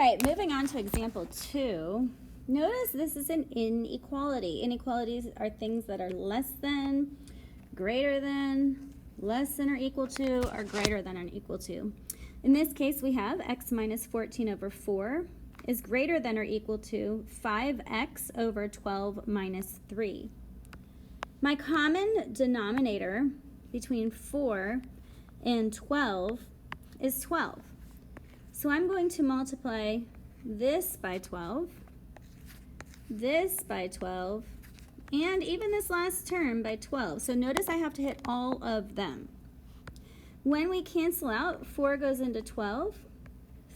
right, moving on to example 2. Notice this is an inequality. Inequalities are things that are less than, greater than, less than or equal to, or greater than or equal to. In this case, we have x minus 14 over 4 is greater than or equal to 5x over 12 minus 3. My common denominator between 4 and 12 is 12. So I'm going to multiply this by 12, this by 12, and even this last term by 12. So notice I have to hit all of them. When we cancel out, 4 goes into 12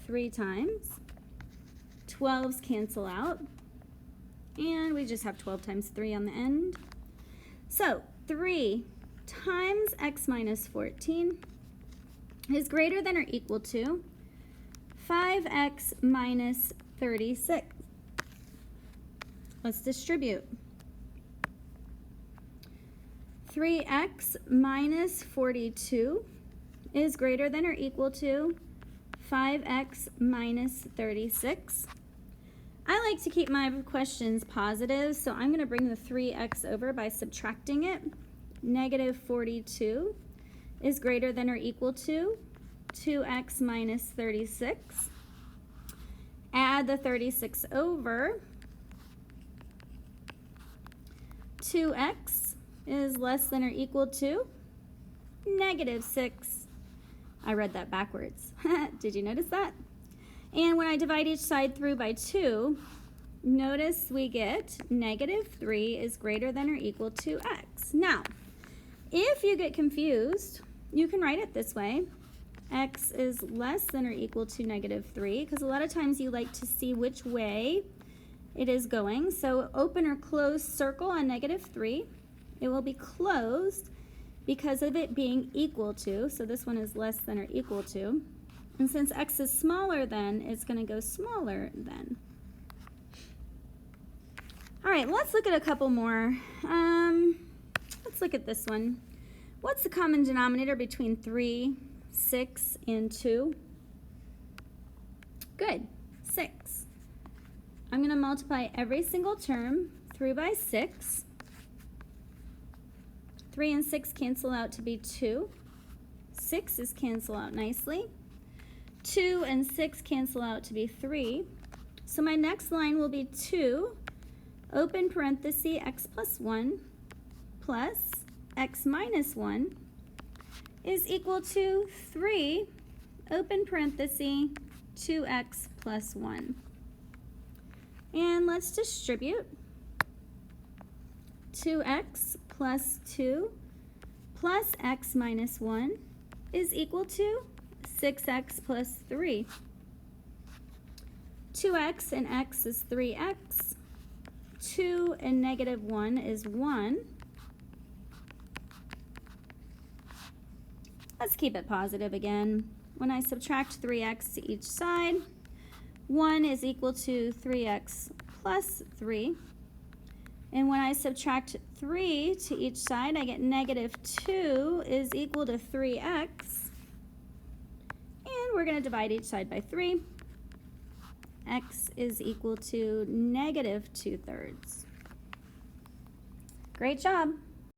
3 times. 12s cancel out, and we just have 12 times 3 on the end. So 3 times x minus 14 is greater than or equal to 5x minus 36. Let's distribute. 3x minus 42 is greater than or equal to 5x minus 36. I like to keep my questions positive, so I'm going to bring the 3x over by subtracting it. Negative 42 is greater than or equal to 2x minus 36. Add the 36 over. 2x is less than or equal to negative 6. I read that backwards. Did you notice that? And when I divide each side through by 2, notice we get negative 3 is greater than or equal to x. Now, if you get confused, you can write it this way. X is less than or equal to negative 3, because a lot of times you like to see which way it is going. So open or close circle on negative 3. It will be closed because of it being equal to. So this one is less than or equal to. And since x is smaller than, it's going to go smaller than. All right, let's look at a couple more. Let's look at this one. What's the common denominator between 3, 6, and 2? Good, 6. I'm going to multiply every single term through by 6. 3 and 6 cancel out to be 2. 6's cancel out nicely. 2 and 6 cancel out to be 3. So my next line will be 2, open parenthesis, x plus 1 plus x minus 1 is equal to 3, open parenthesis, 2x plus 1. And let's distribute. 2x plus 2 plus x minus 1 is equal to 6x plus 3. 2x and x is 3x. 2 and negative 1 is 1. Let's keep it positive again. When I subtract 3x to each side, 1 is equal to 3x plus 3. And when I subtract 3 to each side, I get negative 2 is equal to 3x. And we're going to divide each side by 3. X is equal to negative 2/3. Great job.